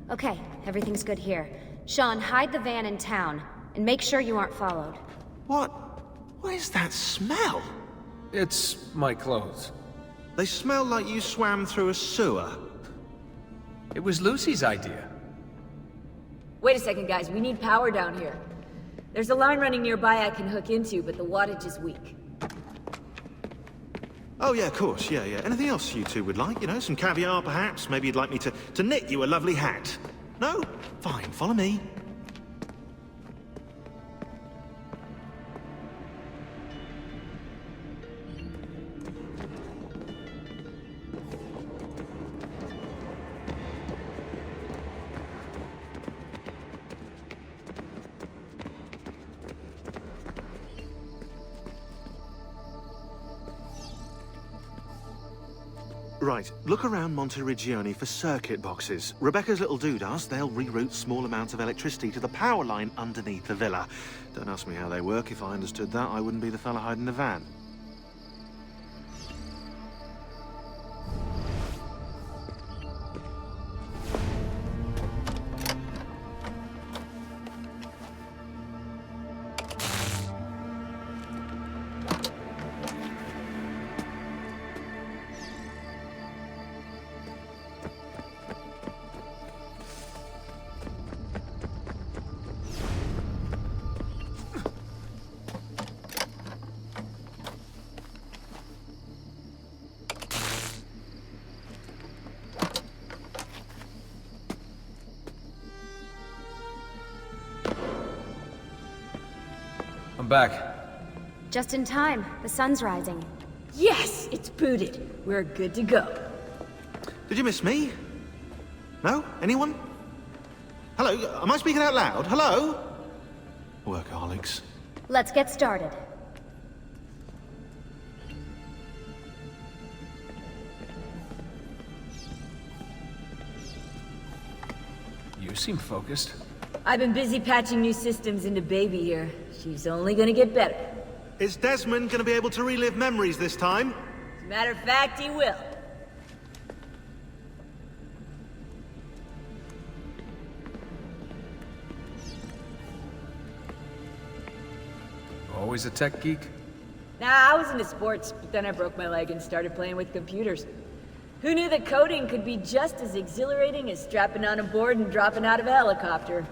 Okay, everything's good here. Sean, hide the van in town, and make sure you aren't followed. What? What is that smell? It's my clothes. They smell like you swam through a sewer. It was Lucy's idea. Wait a second, guys. We need power down here. There's a line running nearby I can hook into, but the wattage is weak. Oh yeah, of course, yeah. Anything else you two would like? You know, some caviar perhaps? Maybe you'd like me to knit you a lovely hat? No? Fine, follow me. Right, look around Monteriggioni for circuit boxes. Rebecca's little doodahs, they'll reroute small amounts of electricity to the power line underneath the villa. Don't ask me how they work. If I understood that, I wouldn't be the fella hiding the van. I'm back. Just in time. The sun's rising. Yes! It's booted. We're good to go. Did you miss me? No? Anyone? Hello? Am I speaking out loud? Hello? Workaholics. Let's get started. You seem focused. I've been busy patching new systems into Baby here. She's only gonna get better. Is Desmond gonna be able to relive memories this time? As a matter of fact, he will. Always a tech geek? Nah, I was into sports, but then I broke my leg and started playing with computers. Who knew that coding could be just as exhilarating as strapping on a board and dropping out of a helicopter?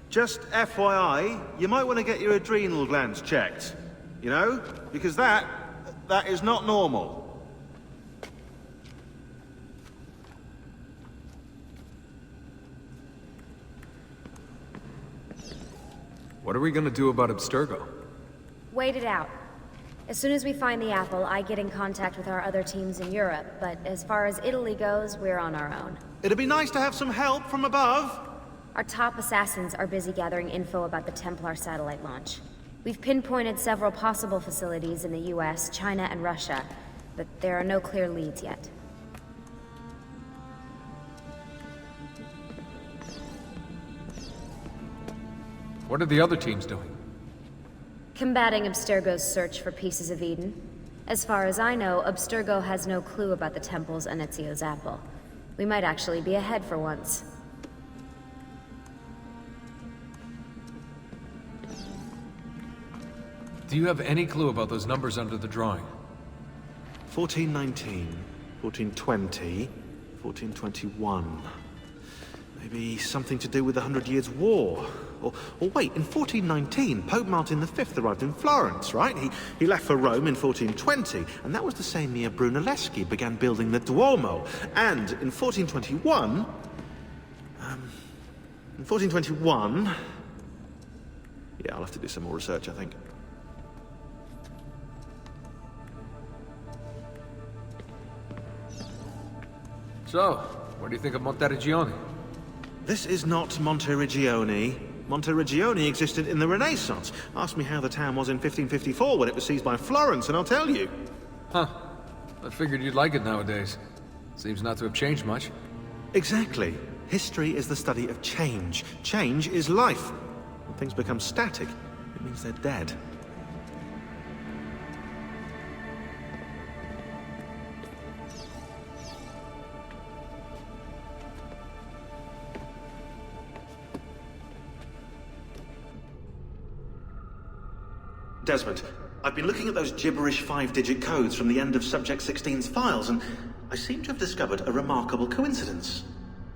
Just FYI, you might want to get your adrenal glands checked. You know? Because that is not normal. What are we gonna do about Abstergo? Wait it out. As soon as we find the apple, I get in contact with our other teams in Europe, but as far as Italy goes, we're on our own. It'd be nice to have some help from above. Our top assassins are busy gathering info about the Templar satellite launch. We've pinpointed several possible facilities in the US, China, and Russia, but there are no clear leads yet. What are the other teams doing? Combating Abstergo's search for pieces of Eden. As far as I know, Abstergo has no clue about the temples and Ezio's apple. We might actually be ahead for once. Do you have any clue about those numbers under the drawing? 1419, 1420, 1421. Maybe something to do with the Hundred Years' War. Or wait, in 1419, Pope Martin V arrived in Florence, right? He left for Rome in 1420, and that was the same year Brunelleschi began building the Duomo. And in 1421... Yeah, I'll have to do some more research, I think. So, what do you think of Monteriggioni? This is not Monteriggioni. Monteriggioni existed in the Renaissance. Ask me how the town was in 1554 when it was seized by Florence, and I'll tell you. Huh. I figured you'd like it nowadays. Seems not to have changed much. Exactly. History is the study of change. Change is life. When things become static, it means they're dead. Desmond, I've been looking at those gibberish 5-digit codes from the end of Subject 16's files, and I seem to have discovered a remarkable coincidence.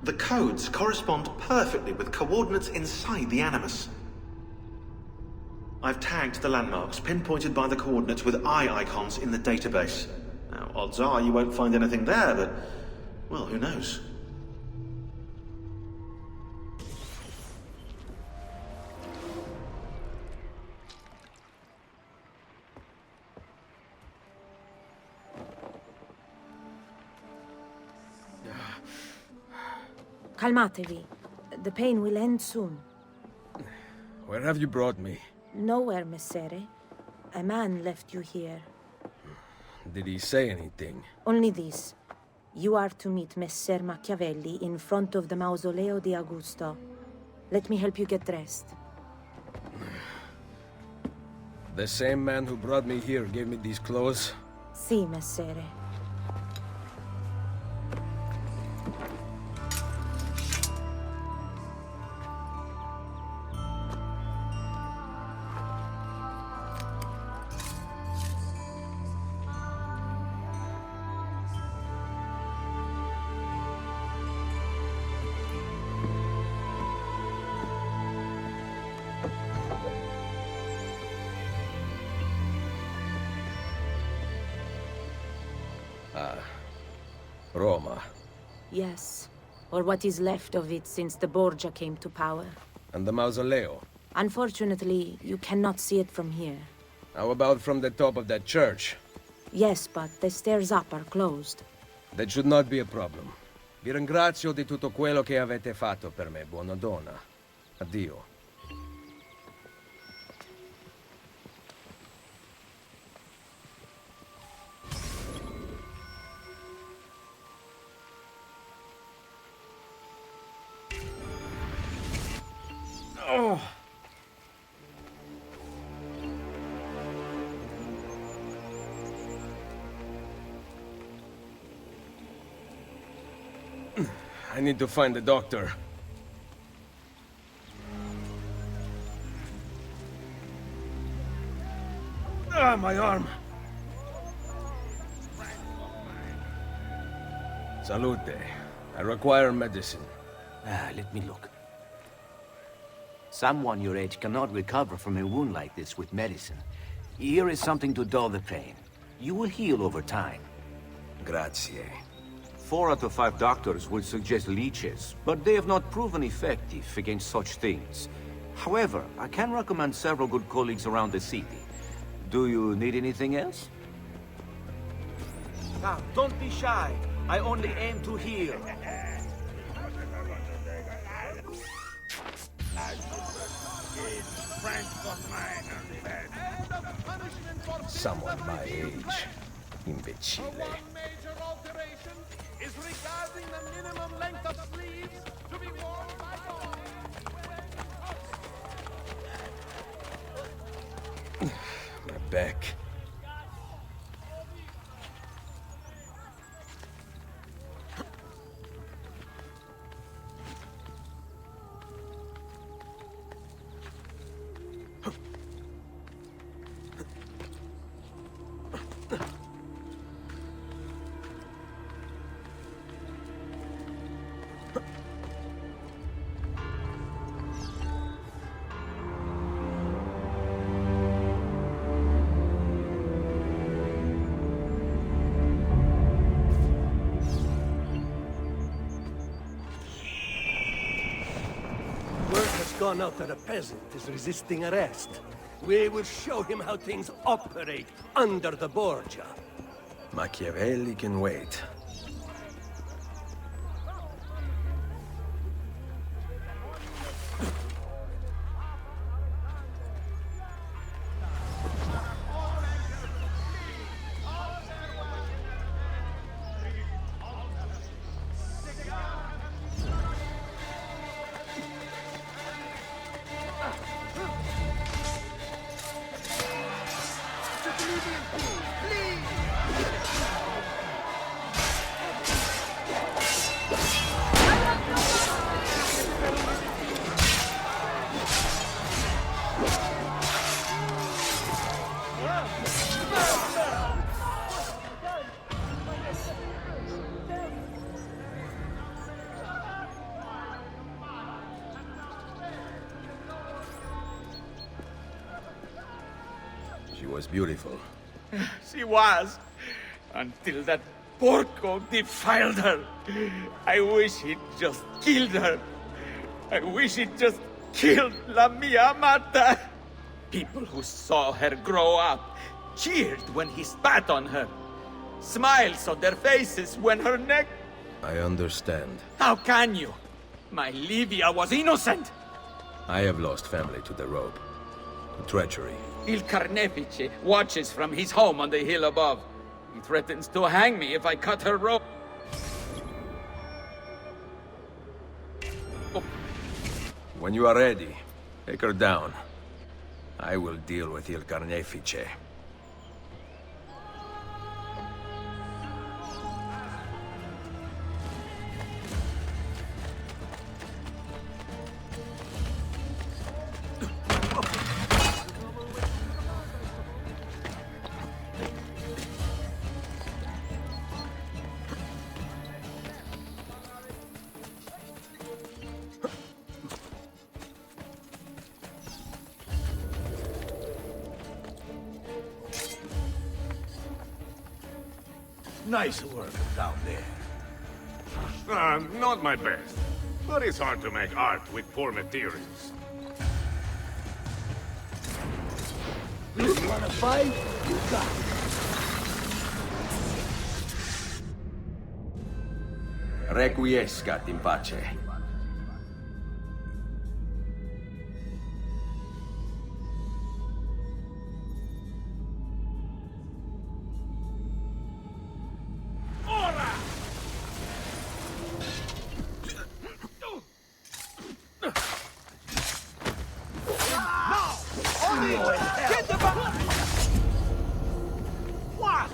The codes correspond perfectly with coordinates inside the Animus. I've tagged the landmarks, pinpointed by the coordinates with eye icons in the database. Now, odds are you won't find anything there, but, well, who knows? Calmatevi. The pain will end soon. Where have you brought me? Nowhere, Messere. A man left you here. Did he say anything? Only this. You are to meet Messer Machiavelli in front of the Mausoleo di Augusto. Let me help you get dressed. The same man who brought me here gave me these clothes? Si, Messere. Roma. Yes. Or what is left of it since the Borgia came to power. And the mausoleo? Unfortunately, you cannot see it from here. How about from the top of that church? Yes, but the stairs up are closed. That should not be a problem. Vi ringrazio di tutto quello che avete fatto per me, buona donna. Addio. Oh. I need to find the doctor. Ah, my arm. Salute. I require medicine. Let me look. Someone your age cannot recover from a wound like this with medicine. Here is something to dull the pain. You will heal over time. Grazie. 4 out of 5 doctors would suggest leeches, but they have not proven effective against such things. However, I can recommend several good colleagues around the city. Do you need anything else? Now, don't be shy. I only aim to heal. Someone my age. Imbecile. Major alteration is regarding the minimum length of sleeves to be worn by My back. Gone out that a peasant is resisting arrest. We will show him how things operate under the Borgia. Machiavelli can wait. was beautiful. She was, until that porco defiled her. I wish he'd just killed her. I wish he'd just killed La Mia Amata. People who saw her grow up cheered when he spat on her. Smiles on their faces when her neck... I understand. How can you? My Livia was innocent. I have lost family to the rope. To treachery. Il Carnefice watches from his home on the hill above. He threatens to hang me if I cut her rope. When you are ready, take her down. I will deal with Il Carnefice. Nice work down there. Not my best. But it's hard to make art with poor materials. You wanna fight? You got it. Requiescat in pace. What?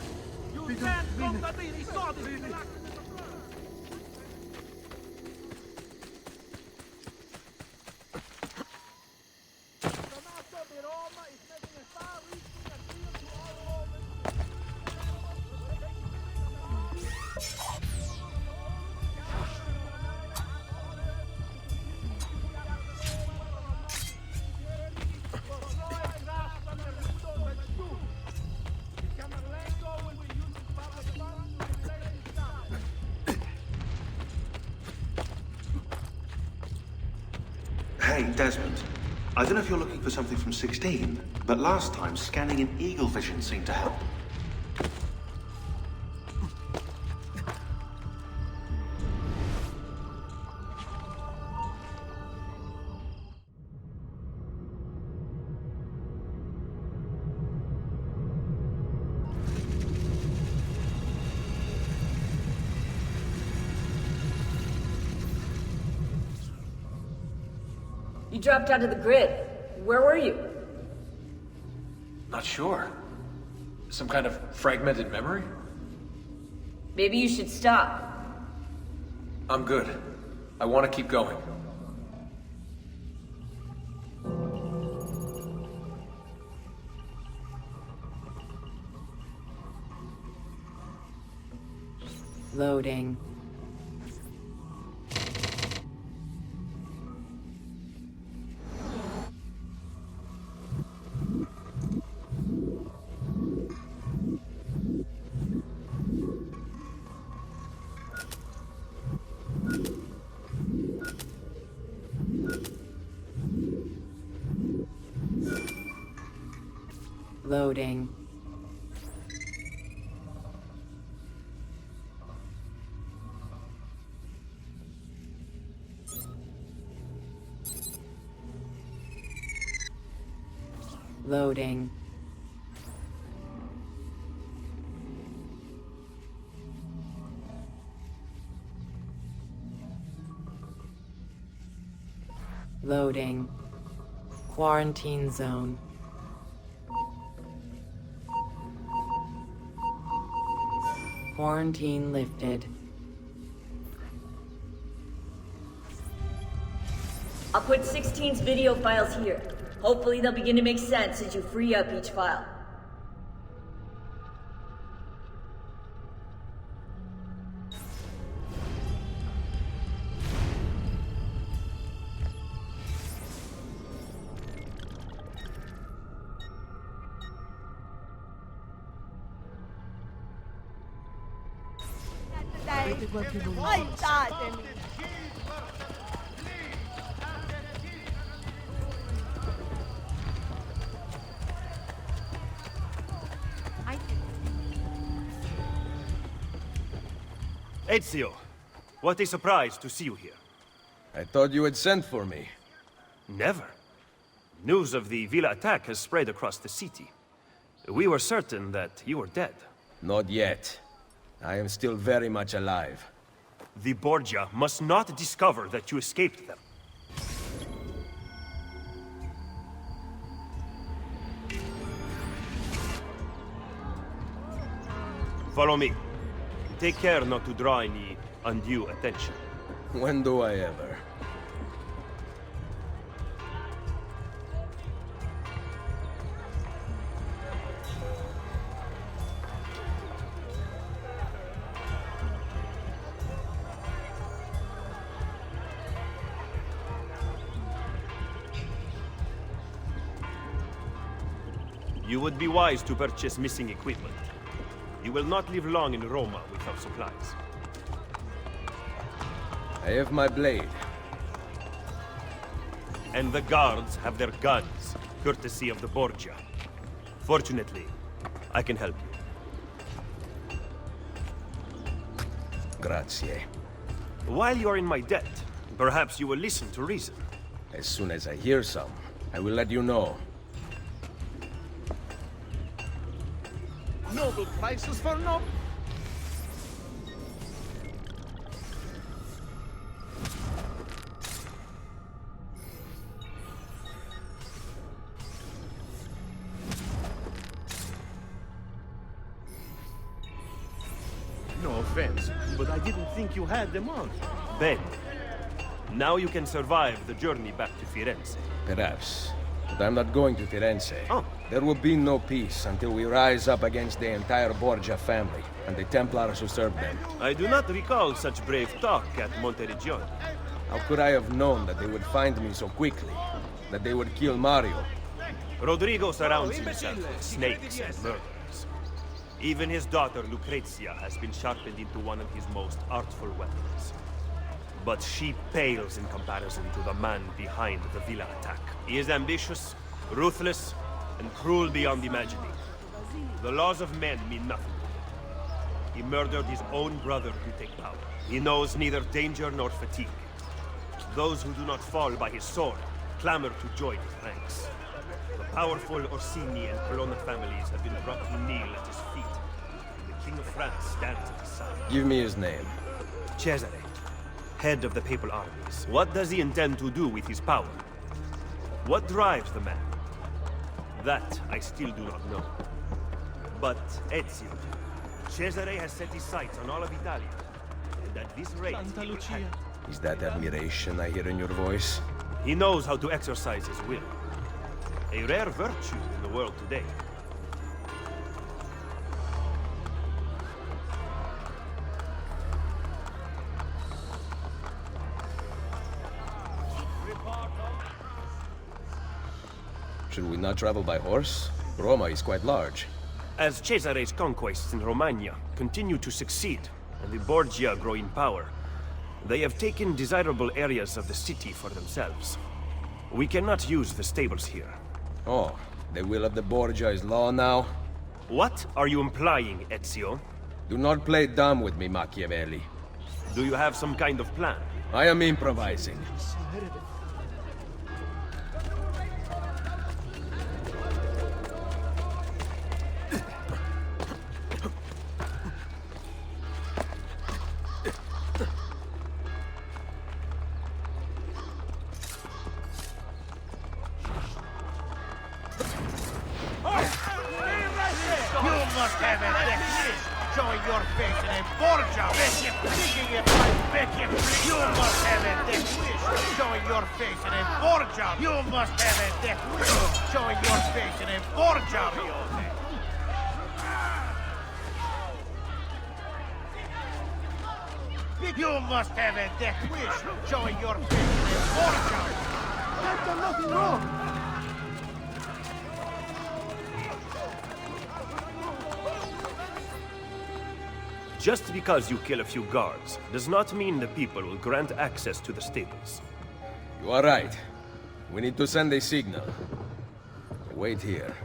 You can't come to me, saw this. Hey, Desmond. I don't know if you're looking for something from 16, but last time scanning in eagle vision seemed to help. You dropped out of the grid. Where were you? Not sure. Some kind of fragmented memory? Maybe you should stop. I'm good. I want to keep going. Loading. Loading. Loading. Loading. Quarantine zone. Quarantine lifted. I'll put 16's video files here. Hopefully they'll begin to make sense as you free up each file. Aiutatemi! Ezio, what a surprise to see you here. I thought you had sent for me. Never. News of the Villa attack has spread across the city. We were certain that you were dead. Not yet. I am still very much alive. The Borgia must not discover that you escaped them. Follow me. Take care not to draw any undue attention. When do I ever? You would be wise to purchase missing equipment. You will not live long in Roma without supplies. I have my blade. And the guards have their guns, courtesy of the Borgia. Fortunately, I can help you. Grazie. While you are in my debt, perhaps you will listen to reason. As soon as I hear some, I will let you know. Noble prices for no... No offense, but I didn't think you had them on. Ben, now you can survive the journey back to Firenze. Perhaps. But I'm not going to Firenze. Oh. There will be no peace until we rise up against the entire Borgia family and the Templars who serve them. I do not recall such brave talk at Monteriggioni. How could I have known that they would find me so quickly? That they would kill Mario? Rodrigo surrounds himself with snakes and murderers. Even his daughter Lucrezia has been sharpened into one of his most artful weapons. But she pales in comparison to the man behind the Villa attack. He is ambitious, ruthless, and cruel beyond imagining. The laws of men mean nothing to him. He murdered his own brother to take power. He knows neither danger nor fatigue. Those who do not fall by his sword clamor to join his ranks. The powerful Orsini and Colonna families have been brought to kneel at his feet. And the King of France stands at his side. Give me his name. Cesare, head of the papal armies. What does he intend to do with his power? What drives the man? That I still do not know. But Ezio, Cesare has set his sights on all of Italia. And at this rate, he will have it. Is that admiration I hear in your voice? He knows how to exercise his will. A rare virtue in the world today. Should we not travel by horse? Roma is quite large. As Cesare's conquests in Romagna continue to succeed, and the Borgia grow in power, they have taken desirable areas of the city for themselves. We cannot use the stables here. Oh, the will of the Borgia is law now? What are you implying, Ezio? Do not play dumb with me, Machiavelli. Do you have some kind of plan? I am improvising. must have a technique showing your face in a Borgia. You must have a technique showing your face in a Borgia. You must have a technique showing your face in a Borgia. You must have a death wish showing your face in a Borgia. I've done nothing wrong. Just because you kill a few guards does not mean the people will grant access to the stables. You are right. We need to send a signal. Wait here.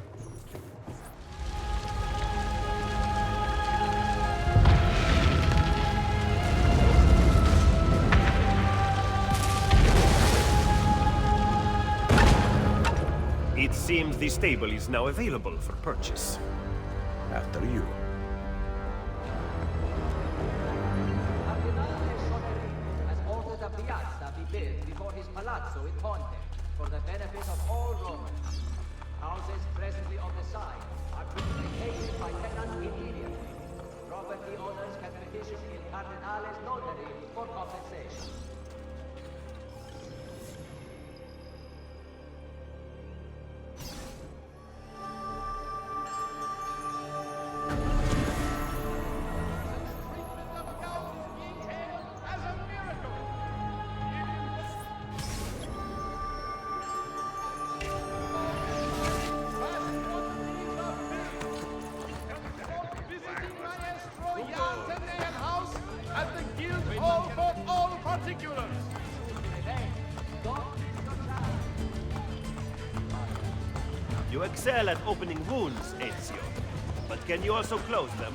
It seems the stable is now available for purchase. After you. has ordered a piazza be built before his palazzo in Ponte, for the benefit of all Romans. Houses presently on the site are to be vacated by tenants immediately. Property owners can petition Il Cardinale's notary for compensation. You excel at opening wounds, Ezio. But can you also close them?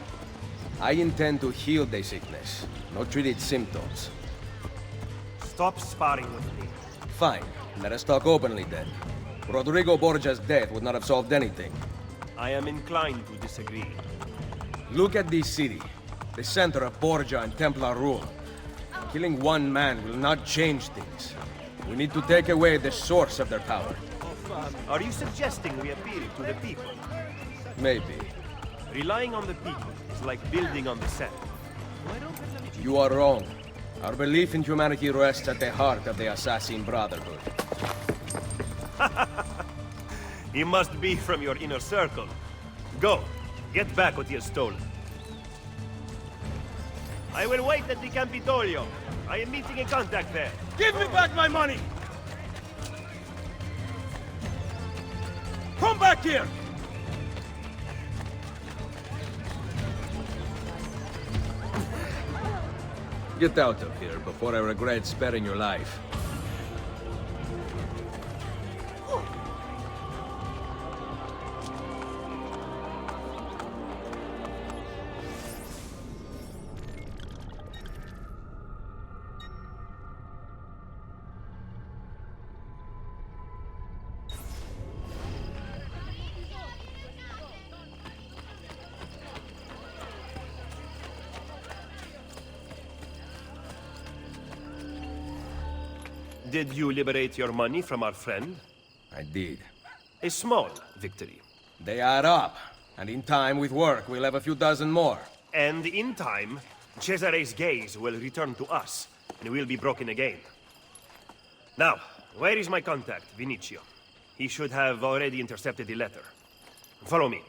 I intend to heal the sickness, not treat its symptoms. Stop sparring with me. Fine. Let us talk openly then. Rodrigo Borgia's death would not have solved anything. I am inclined to disagree. Look at this city, the center of Borgia and Templar rule. Killing one man will not change things. We need to take away the source of their power. Are you suggesting we appeal to the people? Maybe. Relying on the people is like building on the sand. You are wrong. Our belief in humanity rests at the heart of the Assassin Brotherhood. He must be from your inner circle. Go, get back what he has stolen. I will wait at the Campidoglio. I am meeting a contact there. Give me back my money! Come back here! Get out of here before I regret sparing your life. Did you liberate your money from our friend? I did. A small victory. They add up, and in time with work, we'll have a few dozen more. And in time, Cesare's gaze will return to us, and we'll be broken again. Now, where is my contact, Vinicio? He should have already intercepted the letter. Follow me.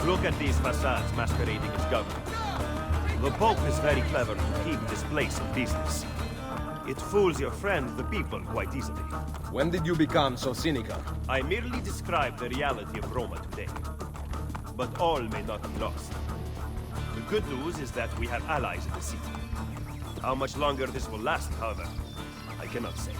Look at these facades masquerading as government. The Pope is very clever to keep this place in business. It fools your friend, the people, quite easily. When did you become so cynical? I merely describe the reality of Roma today. But all may not be lost. The good news is that we have allies in the city. How much longer this will last, however, I cannot say.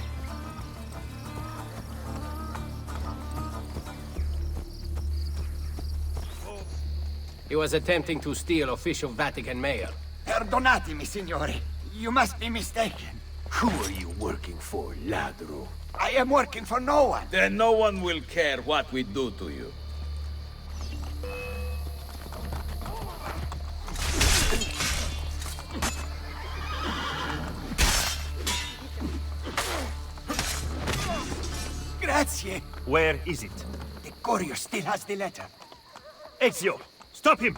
He was attempting to steal official Vatican mail. Perdonatemi, signore. You must be mistaken. Who are you working for, ladro? I am working for no one. Then no one will care what we do to you. Grazie. Where is it? The courier still has the letter. Ezio, stop him!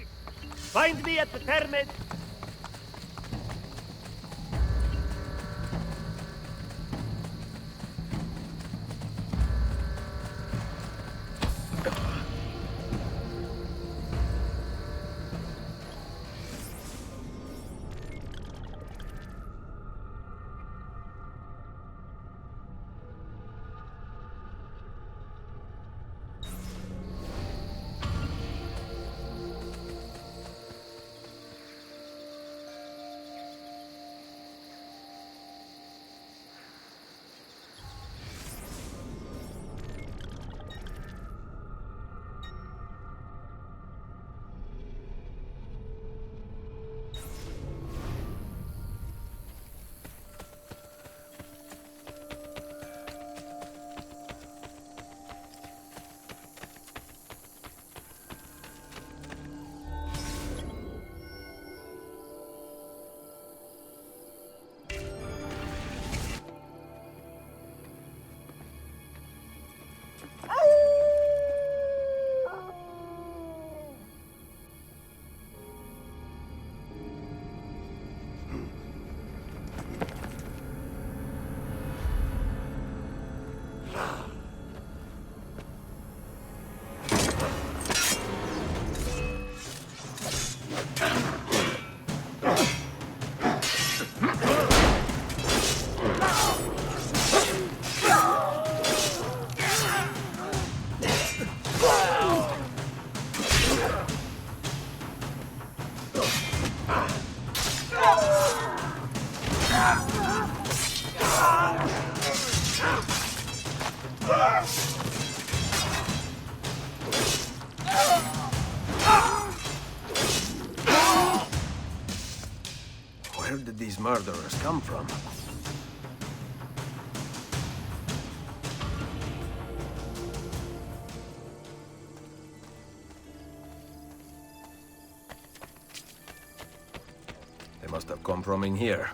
Find me at the Terme... Where did these murderers come from? They must have come from in here.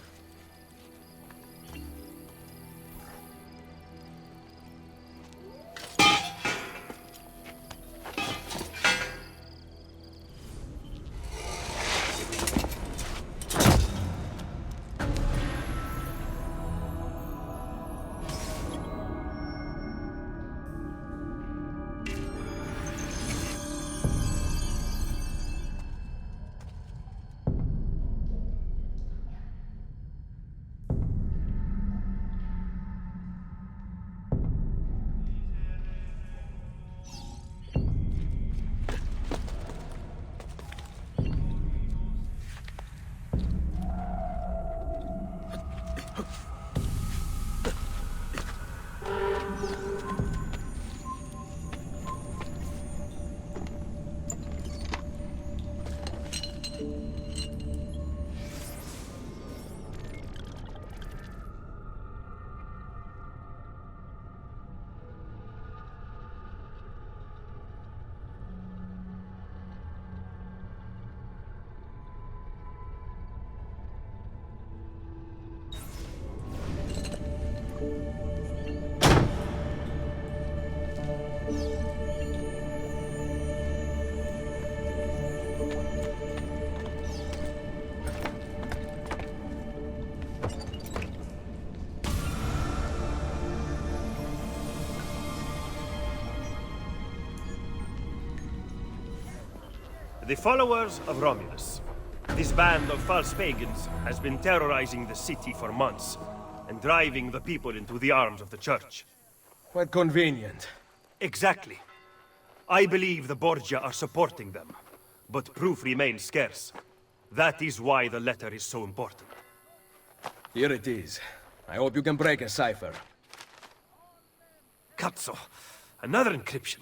The followers of Romulus. This band of false pagans has been terrorizing the city for months and driving the people into the arms of the church. Quite convenient. Exactly. I believe the Borgia are supporting them, but proof remains scarce. That is why the letter is so important. Here it is. I hope you can break a cipher. Cazzo! Another encryption.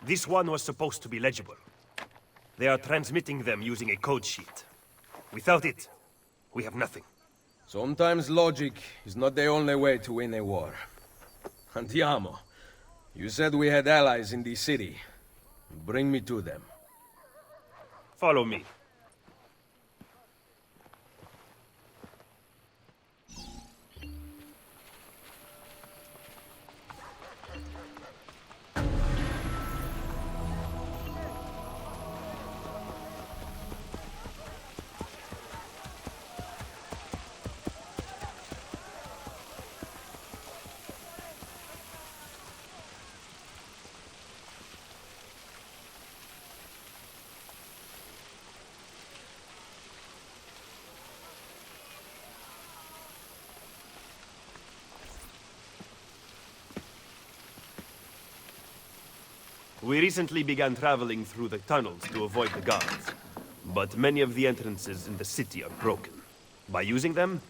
This one was supposed to be legible. They are transmitting them using a code sheet. Without it, we have nothing. Sometimes logic is not the only way to win a war. Andiamo. You said we had allies in the city. Bring me to them. Follow me. We recently began traveling through the tunnels to avoid the guards. But many of the entrances in the city are broken. By using them,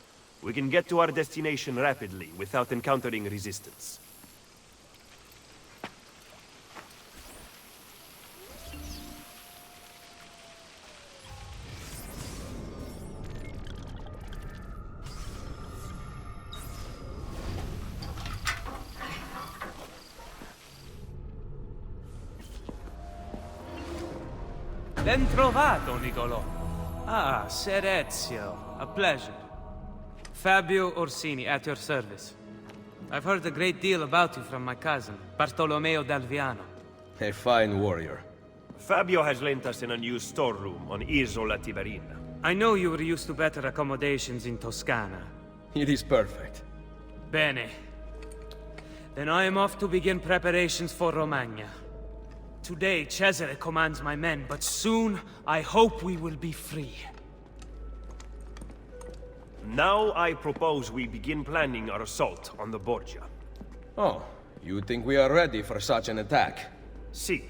we can get to our destination rapidly without encountering resistance. Ben trovato, Nicolò. Ah, Ser Ezio. A pleasure. Fabio Orsini, at your service. I've heard a great deal about you from my cousin, Bartolomeo d'Alviano. A fine warrior. Fabio has lent us an unused storeroom on Isola Tiberina. I know you were used to better accommodations in Toscana. It is perfect. Bene. Then I am off to begin preparations for Romagna. Today, Cesare commands my men, but soon, I hope we will be free. Now I propose we begin planning our assault on the Borgia. Oh, you think we are ready for such an attack? Si.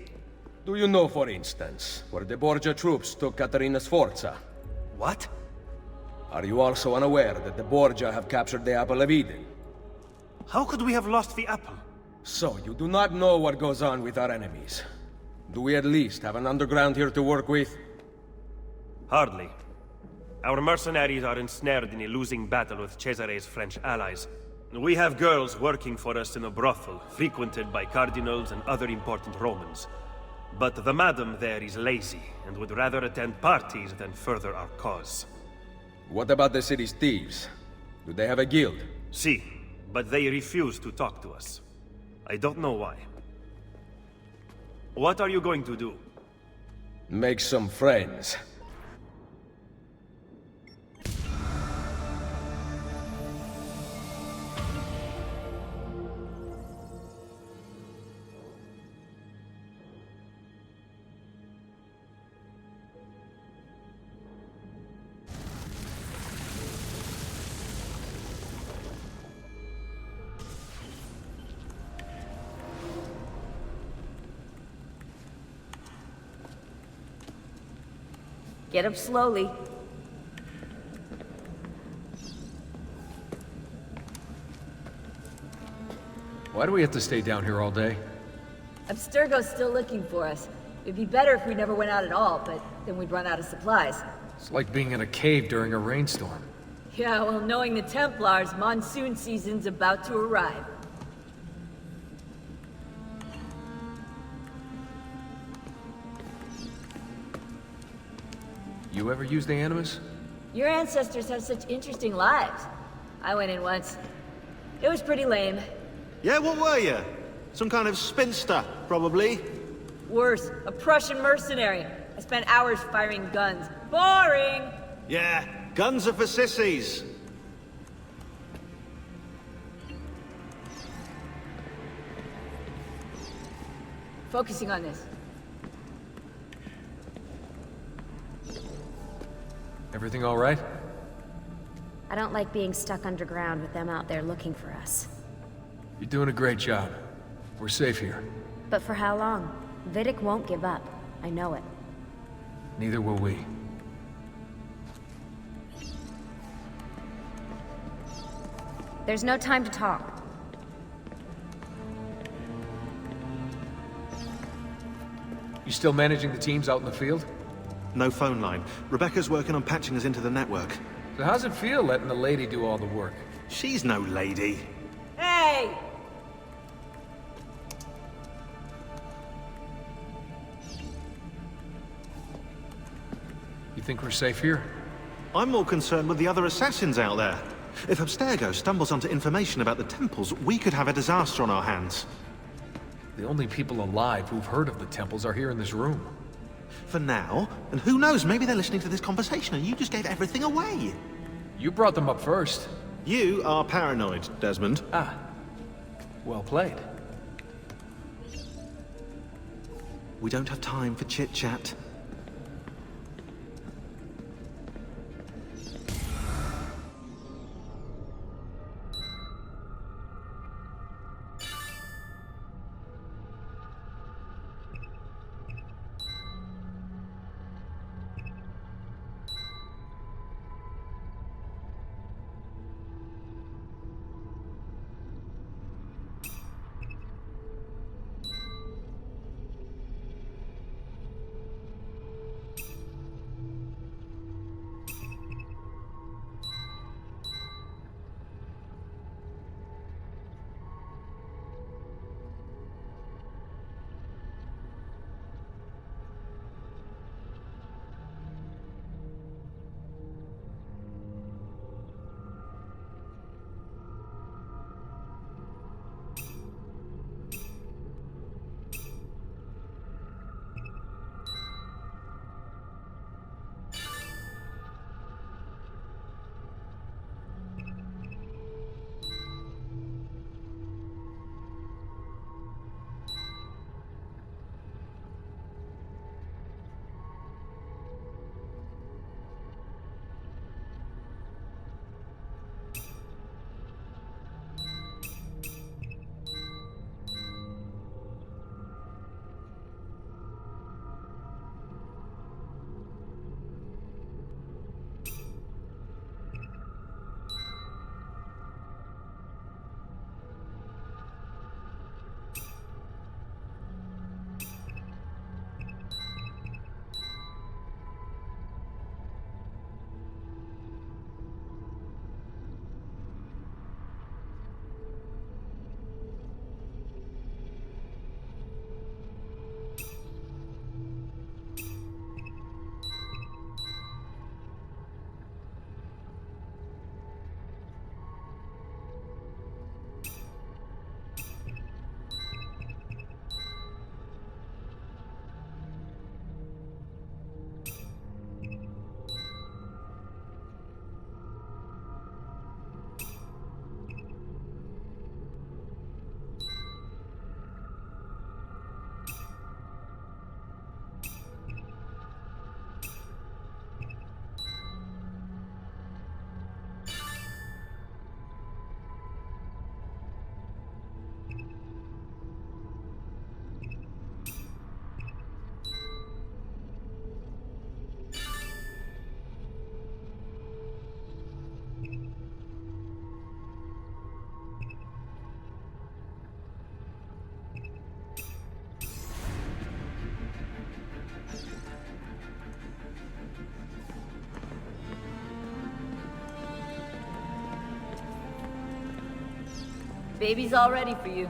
Do you know, for instance, where the Borgia troops took Caterina Sforza? What? Are you also unaware that the Borgia have captured the Apple of Eden? How could we have lost the apple? So, you do not know what goes on with our enemies. Do we at least have an underground here to work with? Hardly. Our mercenaries are ensnared in a losing battle with Cesare's French allies. We have girls working for us in a brothel, frequented by cardinals and other important Romans. But the madam there is lazy, and would rather attend parties than further our cause. What about the city's thieves? Do they have a guild? Si, but they refuse to talk to us. I don't know why. What are you going to do? Make some friends. Get up slowly. Why do we have to stay down here all day? Abstergo's still looking for us. It'd be better if we never went out at all, but then we'd run out of supplies. It's like being in a cave during a rainstorm. Yeah, well, knowing the Templars, monsoon season's about to arrive. You ever use the Animus? Your ancestors have such interesting lives. I went in once. It was pretty lame. Yeah, what were you? Some kind of spinster, probably. Worse, a Prussian mercenary. I spent hours firing guns. Boring! Yeah, guns are for sissies. Focusing on this. Everything all right? I don't like being stuck underground with them out there looking for us. You're doing a great job. We're safe here. But for how long? Vidic won't give up. I know it. Neither will we. There's no time to talk. You still managing the teams out in the field? No phone line. Rebecca's working on patching us into the network. So how's it feel letting the lady do all the work? She's no lady. Hey! You think we're safe here? I'm more concerned with the other assassins out there. If Abstergo stumbles onto information about the temples, we could have a disaster on our hands. The only people alive who've heard of the temples are here in this room. For now, and who knows, maybe they're listening to this conversation and you just gave everything away. You brought them up first. You are paranoid, Desmond. Ah. Well played. We don't have time for chit-chat. Baby's all ready for you.